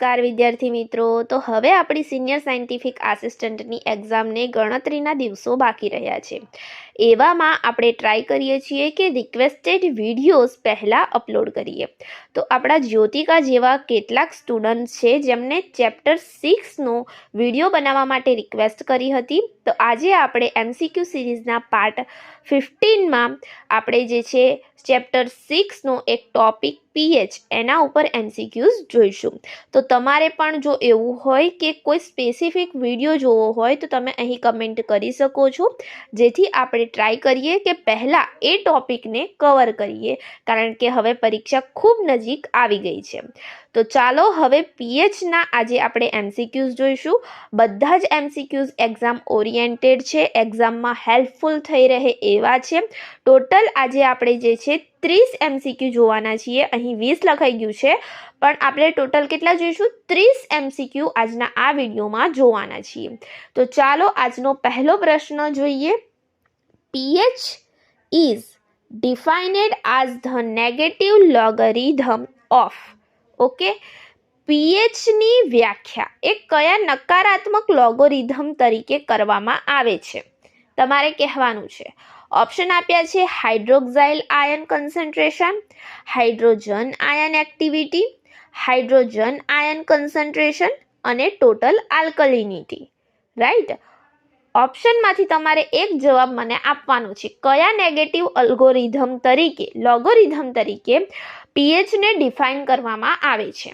નમસ્કાર વિદ્યાર્થી મિત્રો. તો હવે આપણી સિનિયર સાયન્ટિફિક આસિસ્ટન્ટની એક્ઝામને ગણતરીના દિવસો બાકી રહ્યા છે. એવામાં આપણે ટ્રાય કરીએ છીએ કે રિક્વેસ્ટેડ વિડીયોઝ પહેલાં અપલોડ કરીએ. તો આપણા જ્યોતિકા જેવા કેટલાક સ્ટુડન્ટ છે જેમને ચેપ્ટર 6નો વિડીયો બનાવવા માટે રિક્વેસ્ટ કરી હતી. તો આજે આપણે MCQ સિરીઝના પાર્ટ 15માં આપણે જે છે ચેપ્ટર 6નો એક ટોપિક pH એના ઉપર MCQs જોઈશું. તો તમારે પણ જો એવું હોય કે કોઈ સ્પેસિફિક વિડીયો જોવો હોય તો તમે અહીં કમેન્ટ કરી શકો છો, જેથી આપણે ટ્રાય કરીએ કે પહેલાં એ ટોપિકને કવર કરીએ, કારણ કે હવે પરીક્ષા ખૂબ નજીક આવી ગઈ છે. તો ચાલો હવે pHના આજે આપણે MCQs જોઈશું. બધા જ MCQs એક્ઝામ ઓરિએન્ટેડ છે, એક્ઝામમાં હેલ્પફુલ થઈ રહે એવા છે. ટોટલ આજે આપણે જે છે 30 MCQ જોવાના છીએ. અહીં 20 લખાઈ ગયું છે, પણ આપણે ટોટલ કેટલા જોઈશું? 30 MCQ આજના આ વિડીયોમાં જોવાના છીએ. તો ચાલો આજનો પહેલો પ્રશ્ન જોઈએ. pH is defined as the negative logarithm of. Okay, pHની વ્યાખ્યા એ કયા નકારાત્મક લોગોરિધમ તરીકે કરવામાં આવે છે? તમારે કહેવાનું છે. ઓપ્શન આપ્યા છે hydroxyl ion concentration, hydrogen ion activity, hydrogen ion concentration અને ટોટલ આલ્કલિનિટી. રાઈટ? ઓપ્શનમાંથી તમારે એક જવાબ મને આપવાનો છે. કયા નેગેટિવ લોગોરિધમ તરીકે pHને ડિફાઇન કરવામાં આવે છે?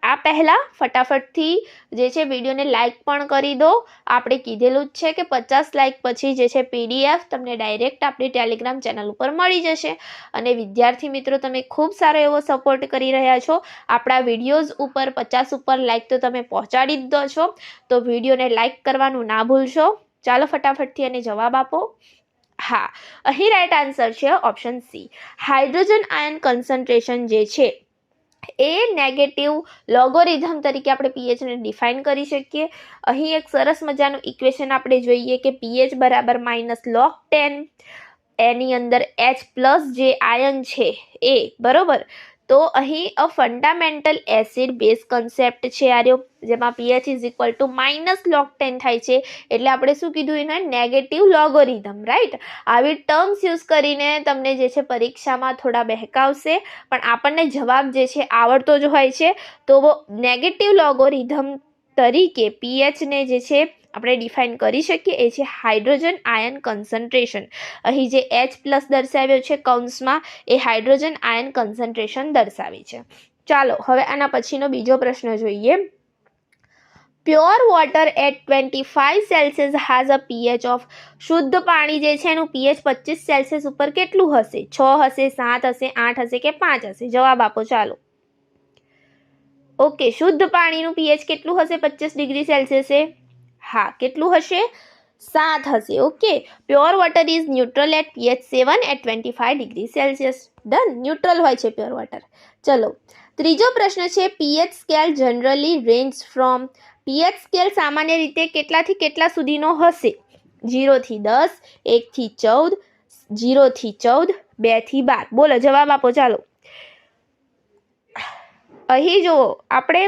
આ પહેલાં ફટાફટથી જે છે વિડીયોને લાઇક પણ કરી દો. આપણે કીધેલું જ છે કે 50 લાઇક પછી જે છે PDF તમને ડાયરેક્ટ આપણી ટેલિગ્રામ ચેનલ ઉપર મળી જશે. અને વિદ્યાર્થી મિત્રો, તમે ખૂબ સારો એવો સપોર્ટ કરી રહ્યા છો. આપણા વિડીયોઝ ઉપર 50 ઉપર લાઇક તો તમે પહોંચાડી જ દો છો, તો વિડીયોને લાઇક કરવાનું ના ભૂલશો. ચાલો ફટાફટથી અને જવાબ આપો. હા, અહીં રાઈટ આન્સર છે option C. Hydrogen ion concentration જે છે એ નેગેટિવ લોગોરિધમ તરીકે આપણે pHને ડિફાઇન કરી શકીએ. અહીં એક સરસ મજાનું ઇક્વેશન આપણે જોઈએ કે pH બરાબર -log10, એની અંદર H+ જે આયન છે એ બરોબર. તો અહીં અ ફંડામેન્ટલ એસિડ બેઝ કન્સેપ્ટ છે આર્યો, જેમાં pH is equal to -log10 થાય છે. એટલે આપણે શું કીધું એને? નેગેટિવ લોગોરિધમ. રાઈટ? આવી ટર્મ્સ યુઝ કરીને તમને જે છે પરીક્ષામાં થોડા બહેકાવશે, પણ આપણને જવાબ જે છે આવડતો જ હોય છે. તો નેગેટિવ લોગોરિધમ તરીકે pHને જે છે આપણે ડિફાઇન કરી શકીએ એ છે હાઇડ્રોજન આયન કન્સન્ટ્રેશન. અહીં જે H+ દર્શાવ્યો છે કૌંસમાં એ હાઇડ્રોજન આયન કન્સન્ટ્રેશન દર્શાવે છે. ચાલો હવે આના પછીનો બીજો પ્રશ્ન જોઈએ. Pure water at 25 Celsius has a pH of. શુદ્ધ પાણી જે છે એનું pH 25 સેલ્સિયસ ઉપર કેટલું હશે? 6 હશે, 7 હશે, 8 હશે કે 5 હશે? જવાબ આપો ચાલો. ઓકે, શુદ્ધ પાણીનું pH કેટલું હશે 25 ડિગ્રી સેલ્સિયસે? હા, કેટલું હશે? 7 હશે. Okay, pure water is neutral at pH 7 at 25 degree Celsius. Done, neutral હોય છે પ્યોર વોટર. ચલો, ત્રીજો પ્રશ્ન છે pH scale generally range from. pH scale સામાન્ય રીતે કેટલાથી કેટલા સુધીનો હશે? 0 થી 10, 1 થી 14, 0 થી 14, 2 થી 12. બોલો, જવાબ આપો ચાલો. અહીં જુઓ, આપણે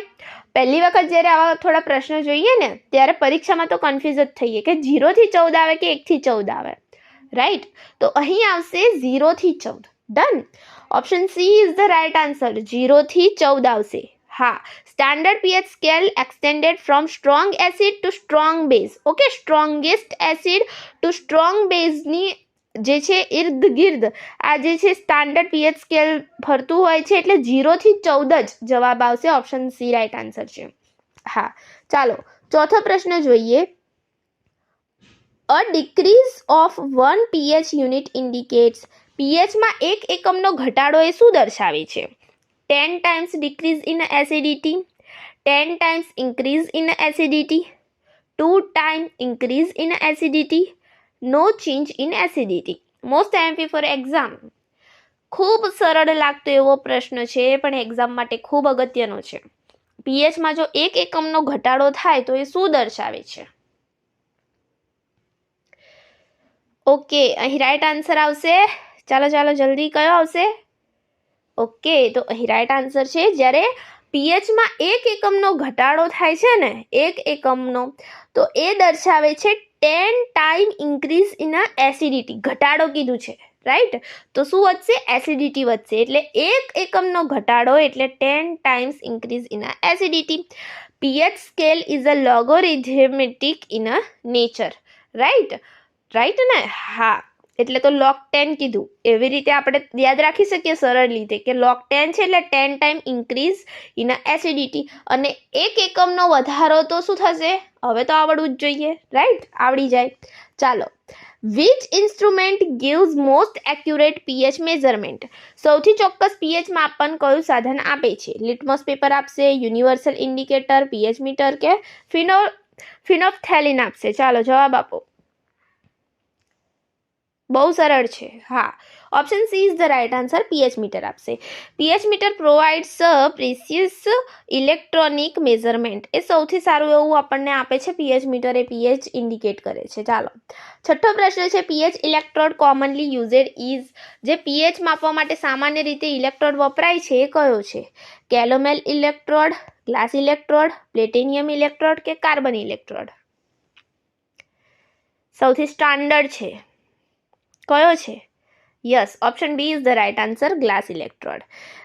પહેલી વખત જ્યારે આવા થોડા પ્રશ્નો જોઈએ ને ત્યારે પરીક્ષામાં તો કન્ફ્યુઝ જ થઈએ કે 0 થી 14 આવે કે 1 થી 14 આવે. રાઈટ? તો અહીં આવશે 0 થી 14. Done. Option C is the right answer. 0 થી 14 આવશે. હા, standard pH scale extended from strong acid to strong base. Okay, strongest acid to strong બેઝની જે છે ઇર્દ ગિર્દ આ જે છે સ્ટાન્ડર્ડ pH સ્કેલ ફરતું હોય છે, એટલે 0 થી 14 જ જવાબ આવશે. ઓપ્શન સી રાઈટ આન્સર છે. હા, ચાલો ચોથો પ્રશ્ન જોઈએ. A decrease of 1 pH unit indicates. pHમાં 1 એકમનો ઘટાડો એ શું દર્શાવે છે? 10 times decrease in acidity, 10 times increase in acidity, 2 times increase in acidity, no change in acidity. Most MP four exam. ખૂબ સરળ લાગતો એવો પ્રશ્ન છે, પણ એક્ઝામ માટે ખૂબ અગત્યનો છે. pHમાં જો 1 એકમનો ઘટાડો થાય તો એ શું દર્શાવે છે? ઓકે, અહીં રાઈટ આન્સર આવશે. ચાલો ચાલો જલ્દી કયો આવશે? ઓકે, તો અહીં રાઈટ આન્સર છે જ્યારે પીએચમાં 1 એકમનો ઘટાડો થાય છે ને 1 એકમનો, તો એ દર્શાવે છે 10 ટાઈમ ઇન્ક્રીઝ ઇન એસિડિટી. ઘટાડો કીધું છે, રાઈટ? તો શું વધશે? એસિડિટી વધશે. એટલે 1 એકમનો ઘટાડો એટલે 10 times increase in acidity. pH scale is a logarithmic in nature, right ને? હા, એટલે તો log 10 કીધું. એવી રીતે આપણે યાદ રાખી શકીએ સરળ રીતે કે log 10 છે એટલે 10 ટાઈમ ઇન્ક્રીઝ ઇન એસિડિટી. અને 1 એકમનો વધારો તો શું થશે? હવે તો આવડવું જ જોઈએ, રાઈટ? આવડી જાય. ચાલો, which instrument gives most accurate pH measurement? સૌથી ચોક્કસ pH માપન કયું સાધન આપે છે? લિટમસ પેપર આપશે, યુનિવર્સલ ઇન્ડિકેટર, pH મીટર કે ફિનોપ્થેલિન આપશે? ચાલો જવાબ આપો. બહુ સરળ છે. હા, option C is the right answer. pH meter આપશે. pH meter provides precise electronic measurement. એ સૌથી સારું એવું આપણને આપે છે pH મીટર. એ pH ઇન્ડિકેટ કરે છે. ચાલો, છઠ્ઠો પ્રશ્ન છે pH electrode commonly used is. જે pH માપવા માટે સામાન્ય રીતે ઇલેક્ટ્રોડ વપરાય છે એ કયો છે? Calomel electrode, glass electrode, platinum electrode કે કાર્બન ઇલેક્ટ્રોડ? સૌથી સ્ટાન્ડર્ડ છે કયો છે? Yes, option B is the right answer. Glass electrode.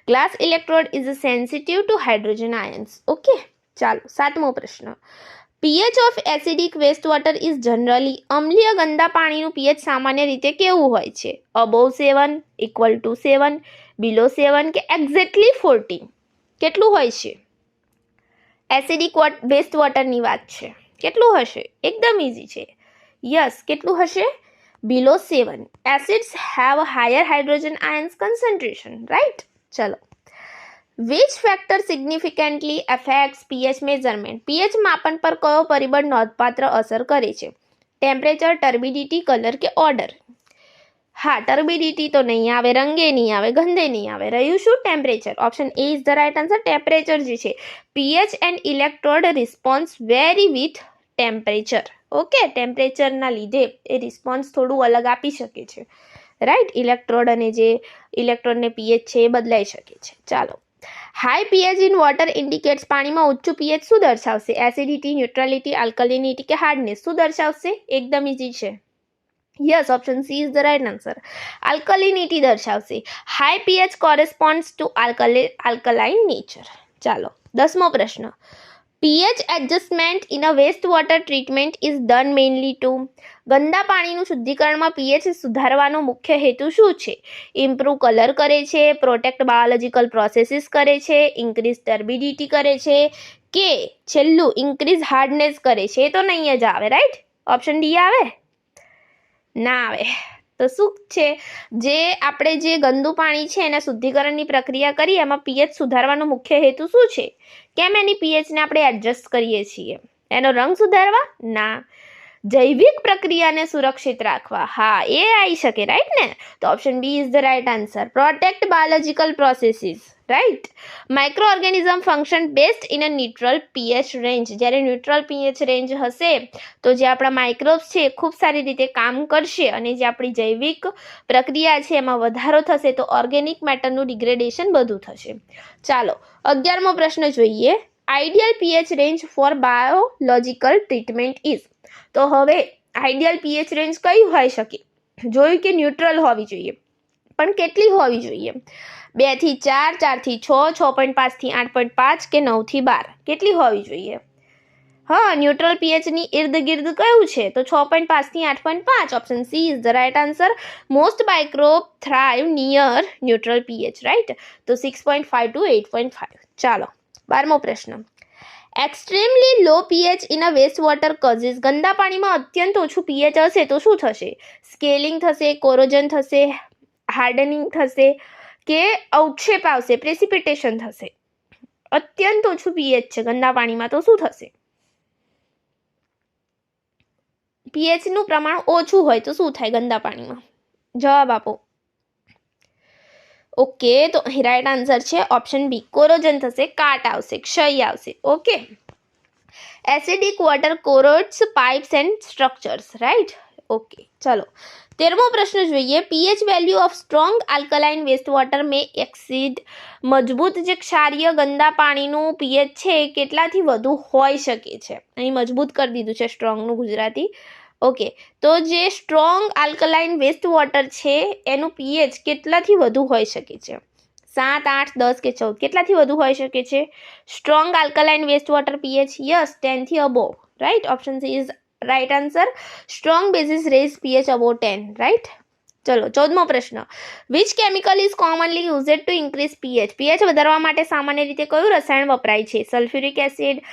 Glass electrode is sensitive to hydrogen ions. Okay, ચાલો, સાતમો પ્રશ્ન. pH of acidic waste water is generally. અમ્લીય ગંદા પાણીનું pH સામાન્ય રીતે કેવું હોય છે? અબોવ 7, ઇક્વલ ટુ 7, બિલો 7 કે એક્ઝેક્ટલી 14? કેટલું હોય છે? એસિડિક વેસ્ટ વોટરની વાત છે. કેટલું હશે? એકદમ ઇઝી છે. યસ, કેટલું હશે? below 7. Acids have higher hydrogen ions concentration, right? ચલો, which factor significantly affects pH measurement? pH માપન પર કયો પરિબળ નોંધપાત્ર અસર કરે છે? ટેમ્પરેચર, ટર્બિડિટી, કલર કે ઓર્ડર? હા, ટર્બિડિટી તો નહીં આવે, રંગે નહીં આવે, ગંધે નહીં આવે. રહ્યું શું? Temperature. Option A is the right answer. Temperature જે છે, pH and electrode response vary with temperature. Okay, ટેમ્પરેચરના લીધે એ રિસ્પોન્સ થોડું અલગ આપી શકે છે, રાઈટ? ઇલેક્ટ્રોડ અને જે ઇલેક્ટ્રોડને pH છે એ બદલાઈ શકે છે. ચાલો, high pH in water indicates. પાણીમાં ઊંચું pH શું દર્શાવશે? એસિડિટી, ન્યુટ્રાલિટી, આલ્કલિનિટી કે હાર્ડનેસ? શું દર્શાવશે? એકદમ ઇઝી છે. Yes, option C is the right answer. Alkalinity દર્શાવશે. High pH corresponds to alkaline nature. ચાલો, 10મો પ્રશ્ન. pH adjustment in a waste water treatment is done mainly to. ગંદા પાણીનું શુદ્ધિકરણમાં pH સુધારવાનો મુખ્ય હેતુ શું છે? ઇમ્પ્રૂવ કલર કરે છે, પ્રોટેક્ટ બાયોલોજિકલ પ્રોસેસીસ કરે છે, ઇન્ક્રીઝ ટર્બિડિટી કરે છે કે છેલ્લું ઇન્ક્રીઝ હાર્ડનેસ કરે છે? એ તો નહીં જ આવે, રાઈટ? ઓપ્શન ડી આવે? ના આવે. તો શું છે? જે આપણે જે ગંદુ પાણી છે એના શુદ્ધિકરણની પ્રક્રિયા કરી એમાં pH સુધારવાનો મુખ્ય હેતુ શું છે? કેમ એની pH ને આપણે એડજસ્ટ કરીએ છીએ? એનો રંગ સુધારવા? ના. જૈવિક પ્રક્રિયાને સુરક્ષિત રાખવા? હા, એ આવી શકે, રાઈટ ને? તો option B is the right answer. Protect biological processes, right? Microorganism function best in a neutral pH range. જ્યારે ન્યુટ્રલ pH રેન્જ હશે તો જે આપણા માઇક્રોબ્સ છે એ ખૂબ સારી રીતે કામ કરશે અને જે આપણી જૈવિક પ્રક્રિયા છે એમાં વધારો થશે તો ઓર્ગેનિક મેટરનું ડિગ્રેડેશન બધું થશે. ચાલો, 11મો પ્રશ્ન જોઈએ. Ideal pH range for biological treatment is. તો હવે આઈડિયલ pH રેન્જ કઈ હોઈ શકે? જોયું કે ન્યુટ્રલ હોવી જોઈએ, પણ કેટલી હોવી જોઈએ? 2 થી 4, 4 થી 6, 6.5 થી 8.5 કે 9 થી 12? કેટલી હોવી જોઈએ? હા, ન્યુટ્રલ pH ની ઇર્દ ગિર્દ કયું છે? તો 6.5 થી 8.5. Option C is the right answer. Most microbe thrive near neutral pH, right? તો 6.5 ટુ 8.5. ચાલો, 12મો પ્રશ્ન. Extremely low pH in a waste water causes. ગંદા પાણીમાં અત્યંત ઓછું pH હશે તો શું થશે? સ્કેલિંગ થશે, કોરોજન થશે, હાર્ડનિંગ થશે કે અવક્ષેપ આવશે, પ્રેસિપિટેશન થશે? અત્યંત ઓછું pH છે ગંદા પાણીમાં તો શું થશે? pH નું પ્રમાણ ઓછું હોય તો શું થાય ગંદા પાણીમાં? જવાબ આપો. ઓકે, તો રાઈટ આન્સર છે ઓપ્શન બી. કોરોજન થશે, કાટ આવશે, ક્ષય આવશે. Okay, acidic water corrodes pipes and structures, right? Okay चलो 13मो प्रश्न જોઈએ pH value of strong alkaline waste water may exceed મજબૂત જે ક્ષારીય ગંદા પાણીનું pH છે કેટલાથી વધુ હોઈ શકે છે અહીં મજબૂત કરી દીધું છે સ્ટ્રોંગનું ગુજરાતી ઓકે તો જે સ્ટ્રોંગ આલ્કલાઇન વેસ્ટ વોટર છે એનું pH કેટલાથી વધુ હોઈ શકે છે 7 8 10 કે 14 કેટલાથી વધુ હોઈ શકે છે strong alkaline waste water pH yes 10 થી above right option C is right answer strong bases raise pH above 10 right चलो 14मो प्रश्न which chemical is commonly used to increase pH વધારવા માટે સામાન્ય રીતે કયું રસાયણ વપરાય છે sulphuric acid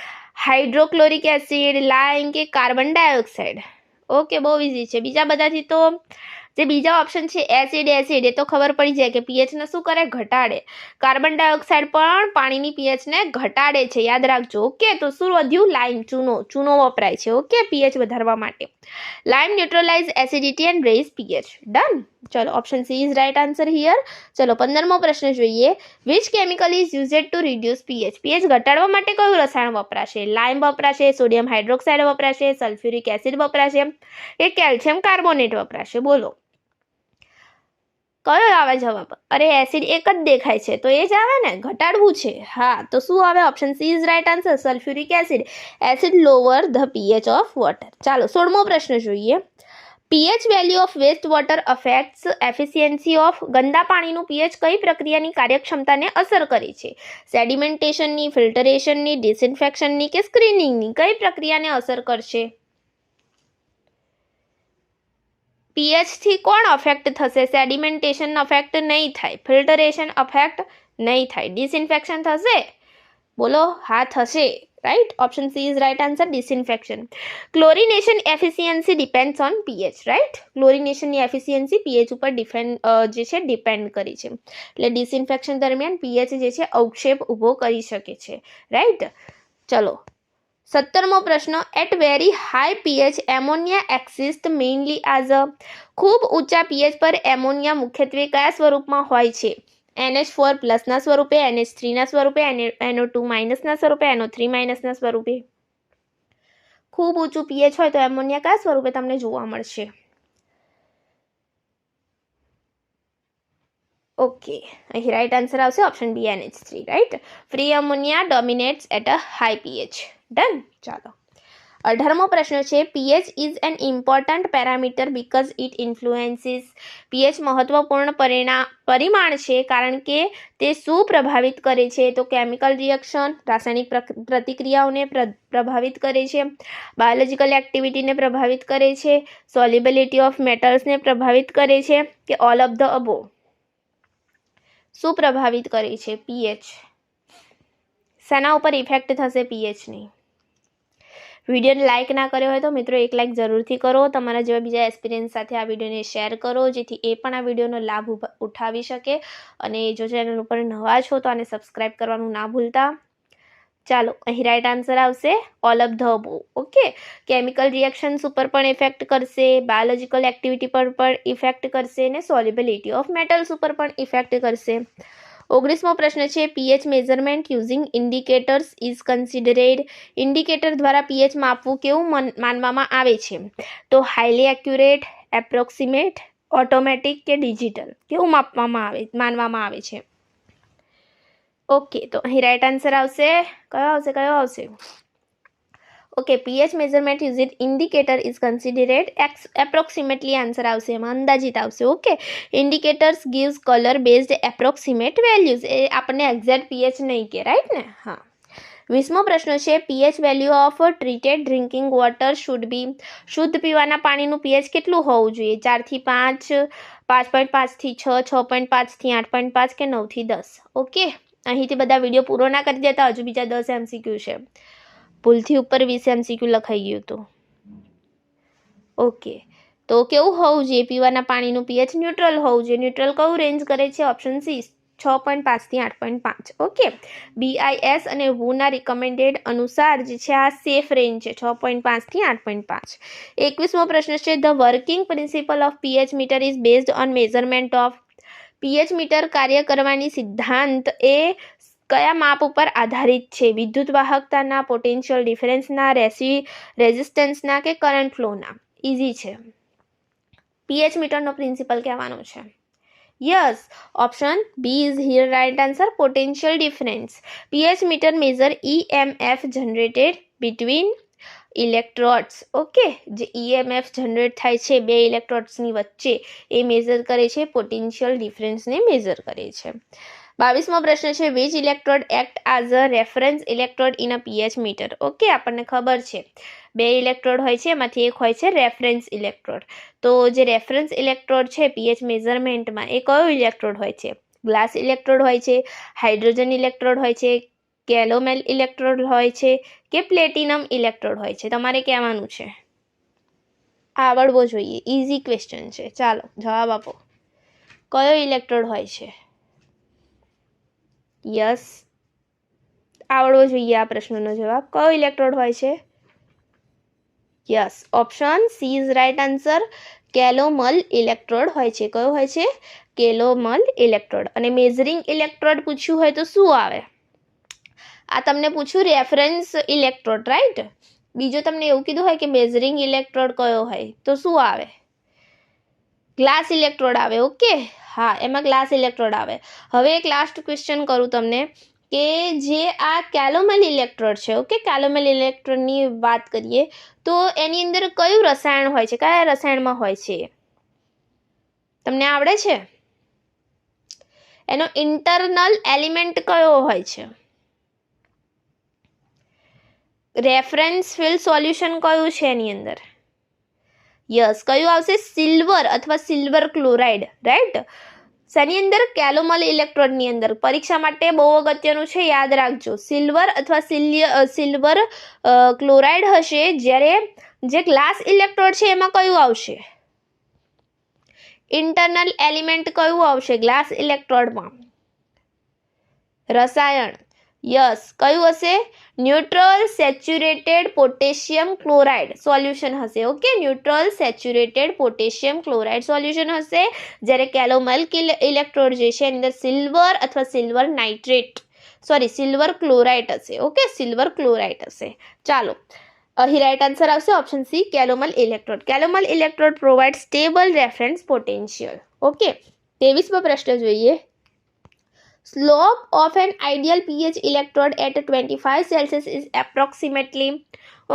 hydrochloric acid lime કે કાર્બન ડાયોક્સાઇડ ઓકે બહુ ઈઝી છે બીજા બધાથી તો જે બીજા ઓપ્શન છે એસિડ એ તો ખબર પડી જાય કે pH ને શું કરે ઘટાડે કાર્બન ડાયોક્સાઇડ પણ પાણીની pH ને ઘટાડે છે યાદ રાખજો ઓકે તો શું વધ્યું લાઇમ ચૂનો વપરાય છે ઓકે pH વધારવા માટે lime neutralize acidity and raise pH done ચલો option C is right answer here ચલો 15મો પ્રશ્ન જોઈએ which chemical is used to reduce pH ઘટાડવા માટે કયું રસાયણ વપરાશે લાઇમ વપરાશે સોડિયમ હાઇડ્રોક્સાઇડ વપરાશે સલ્ફ્યુરિક એસિડ વપરાશે કે કેલ્શિયમ કાર્બોનેટ વપરાશે બોલો કયો આવે જવાબ અરે એસિડ એક જ દેખાય છે તો એ જ આવે ને ઘટાડવું છે હા તો શું આવે option C is right answer sulphuric acid lower the pH of water ચાલો 16મો પ્રશ્ન જોઈએ pH value of waste water affects efficiency of ગંદા પાણીનું pH કઈ પ્રક્રિયાની કાર્યક્ષમતાને અસર કરે છે સેડિમેન્ટેશનની ફિલ્ટરેશનની ડિસઇન્ફેક્શનની કે સ્ક્રીનિંગની કઈ પ્રક્રિયાને અસર કરશે pH થી કોણ અફેક્ટ થશે સેડિમેન્ટેશન અફેક્ટ નહીં થાય ફિલ્ટરેશન અફેક્ટ નહીં થાય ડિસઇન્ફેક્શન થશે બોલો હા થશે right option C is right answer disinfection chlorination efficiency depends on pH right ક્લોરિનેશનની એફિશિયન્સી pH ઉપર જે છે ડિપેન્ડ કરી છે એટલે ડિસઇન્ફેક્શન દરમિયાન pH જે છે અવક્ષેપ ઊભો કરી શકે છે રાઈટ ચલો 17મો પ્રશ્ન at very high pH ammonia exist mainly as a ખૂબ ઊંચા pH પર એમોનિયા મુખ્યત્વે કયા સ્વરૂપમાં હોય છે NH4 પ્લસના સ્વરૂપે NH3ના સ્વરૂપે NO2 માઇનસના સ્વરૂપે NO3 માઇનસના સ્વરૂપે ખૂબ ઊંચું pH હોય તો એમોનિયા કયા સ્વરૂપે તમને જોવા મળશે ઓકે અહીં રાઈટ આન્સર આવશે option B NH3 right free ammonia dominates at a high pH done ચાલો 18મો પ્રશ્ન છે pH is an important parameter because it influences pH મહત્વપૂર્ણ પરિમાણ છે કારણ કે તે શું પ્રભાવિત કરે છે તો કેમિકલ રિએક્શન રાસાયણિક પ્રતિક્રિયાઓને પ્રભાવિત કરે છે બાયોલોજિકલ એક્ટિવિટીને પ્રભાવિત કરે છે સોલ્યુબિલિટી ઓફ મેટલ્સને પ્રભાવિત કરે છે કે ઓલ ઓફ ધ અબોવ શું પ્રભાવિત કરે છે pH શેના ઉપર ઇફેક્ટ થશે pH ની વિડીયોને લાઇક ના કર્યો હોય તો મિત્રો એક લાઇક જરૂરથી કરો તમારા જેવા બીજા એક્સપિરિયન્સ સાથે આ વિડીયોને શેર કરો જેથી એ પણ આ વિડીયોનો લાભ ઉઠાવી શકે અને જો ચેનલ ઉપર નવા છો તો આને સબસ્ક્રાઇબ કરવાનું ના ભૂલતા ચાલો અહીં રાઈટ આન્સર આવશે all of the above okay chemical reactions ઉપર પણ ઇફેક્ટ કરશે બાયોલોજિકલ એક્ટિવિટી પર પણ ઇફેક્ટ કરશે અને સોલ્યુબિલિટી ઓફ મેટલ્સ ઉપર પણ ઇફેક્ટ કરશે 19મો પ્રશ્ન છે pH measurement using indicators is considered indicator દ્વારા pH માપવું કેવું માનવામાં આવે છે તો હાઈલી એક્યુરેટ એપ્રોક્સિમેટ ઓટોમેટિક કે ડિજિટલ કેવું માનવામાં આવે છે ઓકે તો અહીં રાઈટ આન્સર આવશે કયો આવશે okay pH measurement using indicator is considered approximately answer આવશે એમાં અંદાજિત આવશે okay indicators gives colour based approximate values એ આપણને એક્ઝેક્ટ pH નહીં કે રાઈટ ને હા 20મો પ્રશ્ન છે pH value of treated drinking water should be શુદ્ધ પીવાના પાણીનું pH કેટલું હોવું જોઈએ 4 થી 5 5.5 થી 6 6.5 થી 8.5 કે 9 થી 10 ઓકે અહીંથી બધા વિડીયો પૂરો ના કરી દેતા હજુ બીજા 10 MCQ છે ભૂલથી ઉપર 20 MCQ લખાઈ ગયું હતું ઓકે તો કેવું હોવું જોઈએ પીવાના પાણીનું pH ન્યુટ્રલ હોવું જોઈએ ન્યુટ્રલ કયું રેન્જ કરે છે ઓપ્શન સી 6.5 થી 8.5 ઓકે BIS અને WHOના રિકમેન્ડેડ અનુસાર જે છે આ સેફ રેન્જ છે 6.5 થી 8.5 21મો પ્રશ્ન છે the working principle of pH meter is based on measurement of pH meter કાર્ય કરવાની સિદ્ધાંત એ કયા માપ ઉપર આધારિત છે વિદ્યુત વાહકતાના પોટેન્શિયલ ડિફરન્સના રેઝિસ્ટન્સના કે કરંટ ફ્લોના ઇઝી છે પીએચ મીટરનો પ્રિન્સિપલ કહેવાનો છે. Yes, option B is here right answer. Potential difference. PH meter measure EMF generated between electrodes. Okay, જે EMF જનરેટ થાય છે બે ઇલેક્ટ્રોડ્સની વચ્ચે એ મેઝર કરે છે, પોટેન્શિયલ ડિફરન્સને મેઝર કરે છે. 22મો પ્રશ્ન છે which electrode act as a reference electrode in a pH meter. Okay, આપણને ખબર છે બે ઇલેક્ટ્રોડ હોય છે, એમાંથી એક હોય છે રેફરન્સ ઇલેક્ટ્રોડ. તો જે રેફરન્સ ઇલેક્ટ્રોડ છે પીએચ મેઝરમેન્ટમાં એ કયો ઇલેક્ટ્રોડ હોય છે? ગ્લાસ ઇલેક્ટ્રોડ હોય છે, હાઇડ્રોજન ઇલેક્ટ્રોડ હોય છે, કેલોમેલ ઇલેક્ટ્રોડ હોય છે કે પ્લેટિનમ ઇલેક્ટ્રોડ હોય છે? તમારે કહેવાનું છે, આવડવો જોઈએ, ઇઝી ક્વેશ્ચન છે. ચાલો જવાબ આપો, કયો ઇલેક્ટ્રોડ હોય છે? યસ, આવડવો જોઈએ આ પ્રશ્નનો જવાબ. કયો ઇલેક્ટ્રોડ હોય છે? Yes, option C is right answer. Calomel electrode હોય છે. કયો હોય છે? Calomel electrode. અને મેઝરિંગ ઇલેક્ટ્રોડ પૂછ્યું હોય તો શું આવે? આ તમને પૂછ્યું રેફરન્સ ઇલેક્ટ્રોડ, રાઈટ? બીજો તમને એવું કીધું હોય કે મેઝરિંગ ઇલેક્ટ્રોડ કયો હોય તો શું આવે? ગ્લાસ ઇલેક્ટ્રોડ આવે. ઓકે, હા, એમાં ગ્લાસ ઇલેક્ટ્રોડ આવે. હવે એક લાસ્ટ ક્વેશ્ચન કરું તમને કે જે આ કેલોમલ ઇલેક્ટ્રોડ છે, ઓકે, કેલોમલ ઇલેક્ટ્રોડની વાત કરીએ તો એની અંદર કયું રસાયણ હોય છે? કયા રસાયણમાં હોય છે? તમને આવડે છે? એનો ઇન્ટરનલ એલિમેન્ટ કયો હોય છે? રેફરન્સ ફિલ્ડ સોલ્યુશન કયું છે એની અંદર? યસ, કયું આવશે? સિલ્વર અથવા સિલ્વર ક્લોરાઇડ, રાઈટ? શેની અંદર? કેલોમલ ઇલેક્ટ્રોડની અંદર. પરીક્ષા માટે બહુ અગત્યનું છે, યાદ રાખજો. સિલ્વર અથવા સિલ્વર ક્લોરાઇડ હશે, જ્યારે જે ગ્લાસ ઇલેક્ટ્રોડ છે એમાં કયું આવશે? ઇન્ટરનલ એલિમેન્ટ કયું આવશે ગ્લાસ ઇલેક્ટ્રોડમાં? રસાયણ. યસ, કયું હશે? Neutral saturated potassium chloride solution હશે. Okay, neutral saturated potassium chloride solution હશે, જ્યારે કેલોમલ ઇલેક્ટ્રોડ જે છે એની અંદર સિલ્વર અથવા સિલ્વર ક્લોરાઇડ હશે. ઓકે, સિલ્વર ક્લોરાઇડ હશે. ચાલો, અહીં રાઇટ આન્સર આવશે option C, calomel electrode. Calomel electrode provide stable reference potential. Okay, 23મો પ્રશ્ન જોઈએ. Slope of an ideal pH electrode at 25 Celsius is approximately.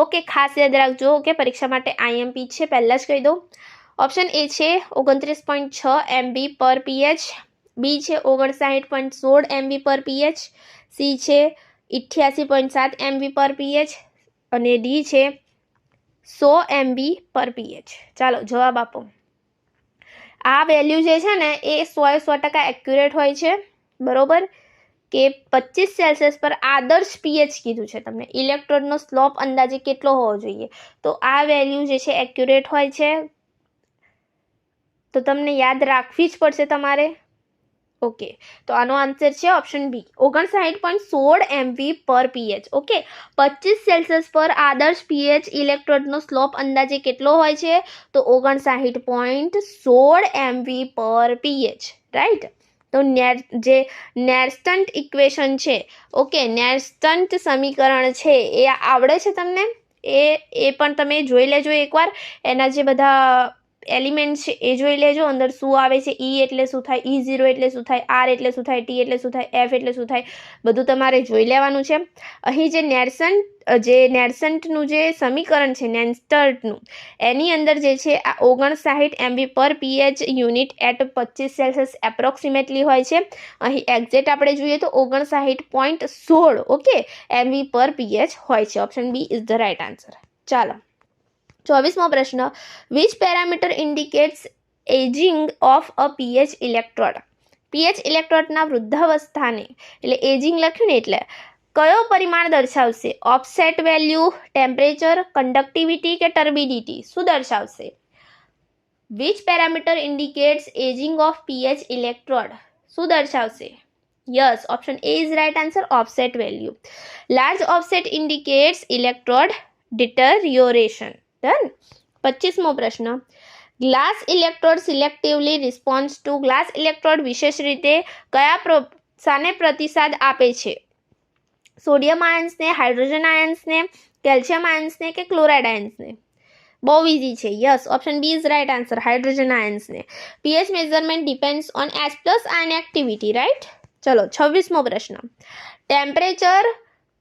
Okay, ખાસ યાદ રાખજો. ઓકે, પરીક્ષા માટે IMP છે, પહેલા જ કહી દઉં. ઓપ્શન એ છે 29.6 MB પર pH, બી છે 59.16 MB પર pH, સી છે 88.7 MB પર pH અને ડી છે 100 MB પર pH. ચાલો જવાબ આપો. આ વેલ્યુ જે છે ને એ 100% એક્યુરેટ હોય છે, બરોબર? કે 25 સેલ્સિયસ પર આદર્શ પીએચ કીધું છે તમને. ઇલેક્ટ્રોડનો સ્લોપ અંદાજે કેટલો હોવો જોઈએ? તો આ વેલ્યુ જે છે એક્યુરેટ હોય છે, તો તમને યાદ રાખવી જ પડશે તમારે. ઓકે, તો આનો આન્સર છે ઓપ્શન બી, 59.16 MB પર pH. ઓકે, 25 સેલ્સિયસ પર આદર્શ પીએચ ઇલેક્ટ્રોડનો સ્લોપ અંદાજે કેટલો હોય છે? તો 59.16 MB પર pH, રાઈટ? તો જે નેરસ્ટન્ટ ઇક્વેશન છે, ઓકે, નેરસ્ટન્ટ સમીકરણ છે એ આવડે છે તમને? એ પણ તમે જોઈ લેજો એકવાર. એના જે બધા એલિમેન્ટ છે એ જોઈ લેજો, અંદર શું આવે છે. E એટલે શું થાય, E0 એટલે શું થાય, R એટલે શું થાય, T એટલે શું થાય, F એટલે શું થાય, બધું તમારે જોઈ લેવાનું છે. અહીં જે નેરસન્ટનું જે સમીકરણ છે, નેરસ્ટન્ટનું, એની અંદર જે છે આ 59 MB પર pH unit at 25 Celsius approximately હોય છે. અહીં એક્ઝેક્ટ આપણે જોઈએ તો 59.16 ઓકે MB પર pH હોય છે. Option B is the right answer. ચાલો, 24મો પ્રશ્ન. Which parameter indicates ageing of a pH electrode. PH ઇલેક્ટ્રોડના વૃદ્ધાવસ્થાને, એટલે એજિંગ લખ્યું ને એટલે કયો પરિમાણ દર્શાવશે? ઓફસેટ વેલ્યુ, ટેમ્પરેચર, કન્ડક્ટિવિટી કે ટર્બિડિટી? શું દર્શાવશે? Which parameter indicates ageing of pH electrode? શું દર્શાવશે? Yes, option A is right answer, offset value. Large offset indicates electrode deterioration. Done. 25મો પ્રશ્ન. Glass electrode selectively response to. Glass electrode વિશેષ રીતે શાને પ્રતિસાદ આપે છે? સોડિયમ આયન્સને, હાઇડ્રોજન આયન્સને, કેલ્શિયમ આયન્સને કે ક્લોરાઇડ આયન્સને? બહુ ઇઝી છે. Yes, option B is right answer. Hydrogen આયન્સને pH measurement depends on H+ ion activity, right. ચલો 26મો પ્રશ્ન. Temperature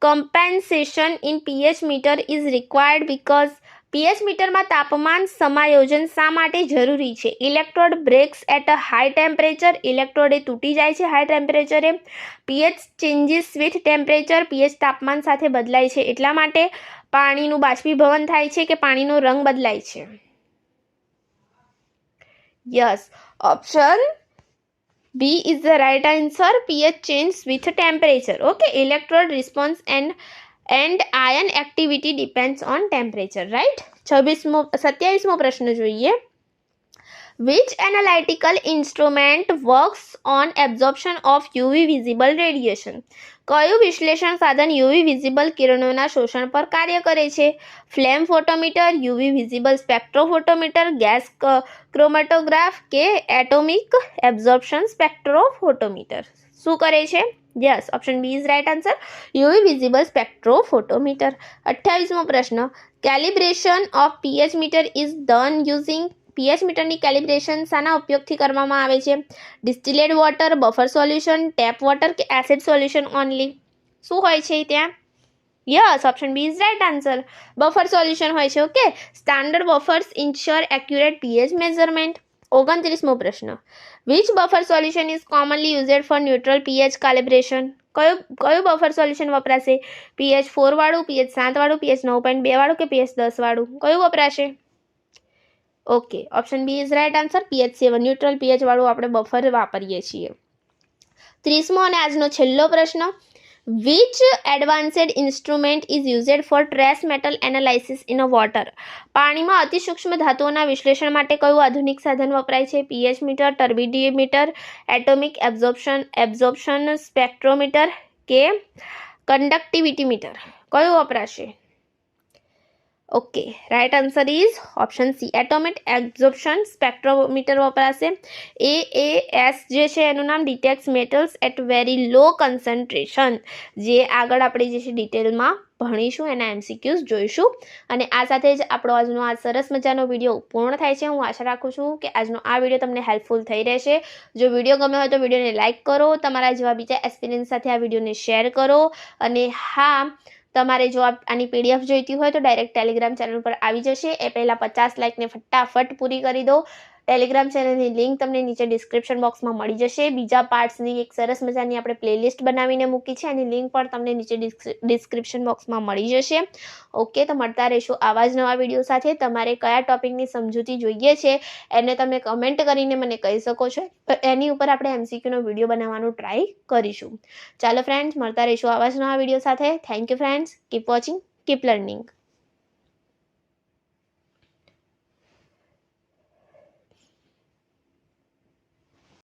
compensation in pH meter is required because pH મીટરમાં તાપમાન સમાયોજન શા માટે જરૂરી છે? Electrode breaks at a high temperature, electrode એ તૂટી જાય છે હાઈ ટેમ્પરેચરે. PH changes with temperature, pH તાપમાન સાથે બદલાય છે એટલા માટે. પાણીનું બાષ્પીભવન થાય છે કે પાણીનો રંગ બદલાય છે? Yes, option B is the right answer. PH change with temperature. Okay, electrode response and ion activity depends on temperature, right. 27મો પ્રશ્ન જોઈએ. Which analytical instrument works on absorption of UV visible radiation? કયું વિશ્લેષણ સાધન UV visible કિરણોના શોષણ પર કાર્ય કરે છે? Flame photometer, UV visible spectrophotometer, gas chromatograph કે એટોમિક એબ્ઝોર્પ્શન સ્પેક્ટ્રોફોટોમીટર? શું કરે છે? Yes, option B is right answer. UV visible spectrophotometer. 28મો પ્રશ્ન. Calibration of pH meter is done using pH મીટરની કેલિબ્રેશન શાના ઉપયોગથી કરવામાં આવે છે? Distilled water, buffer solution, tap water કે એસિડ સોલ્યુશન ઓનલી? શું હોય છે ત્યાં? Yes, option B is right answer. Buffer solution હોય છે. Okay, standard buffers ensure accurate pH measurement. 29મો પ્રશ્ન. Which buffer solution is commonly used for neutral pH calibration? કયું બફર સોલ્યુશન વપરાશે? પીએચ 4 વાળું, પીએચ 7 વાળું, પીએચ 9.2 વાળું કે પીએચ 10 વાળું? કયું વપરાશે? Okay, option B is right answer. PH 7 neutral pH વાળું આપણે બફર વાપરીએ છીએ. 30મો અને આજનો છેલ્લો પ્રશ્ન. Which advanced instrument is used four trace metal analysis in a water? પાણીમાં અતિ સૂક્ષ્મ ધાતુઓના વિશ્લેષણ માટે કયું આધુનિક સાધન વપરાય છે? PH meter, turbidimeter, atomic absorption spectrometer કે કન્ડક્ટિવિટી મીટર? કયું વપરાશે? Okay, right answer is option C, atomic absorption spectrometer વપરાશે. AAS જે છે એનું નામ detects metals at very low concentration, જે આગળ આપણે જે છે ડિટેલમાં ભણીશું, એના MCQs જોઈશું. અને આ સાથે જ આપણો આજનો આ સરસ મજાનો વિડીયો પૂર્ણ થાય છે. હું આશા રાખું છું કે આજનો આ વિડીયો તમને હેલ્પફુલ થઈ રહેશે. જો વિડીયો ગમ્યો હોય તો વિડીયોને લાઇક કરો, તમારા જેવા બીજા એસ્પિરન્ટ્સ સાથે આ વિડીયોને શેર કરો. અને હા, તમારે જો આની PDF જોઈતી હોય તો ડાયરેક્ટ ટેલિગ્રામ ચેનલ પર આવી જશે. એ પહેલાં 50 લાઇકને ફટાફટ પૂરી કરી દો. ટેલિગ્રામ ચેનલની લિંક તમને નીચે ડિસ્ક્રિપ્શન બોક્સમાં મળી જશે. બીજા પાર્ટ્સની એક સરસ મજાની આપણે પ્લેલિસ્ટ બનાવીને મૂકી છે, એની લિંક પણ તમને નીચે ડિસ્ક્રિપ્શન બોક્સમાં મળી જશે. ઓકે, તો મળતા રહીશું આવા જ નવા વિડીયો સાથે. તમારે કયા ટોપિકની સમજૂતી જોઈએ છે એને તમે કમેન્ટ કરીને મને કહી શકો છો. એની ઉપર આપણે MCQનો વિડીયો બનાવવાનું ટ્રાય કરીશું. ચાલો ફ્રેન્ડ્સ, મળતા રહીશું આવા જ નવા વિડીયો સાથે. Thank you friends. Keep watching, keep learning.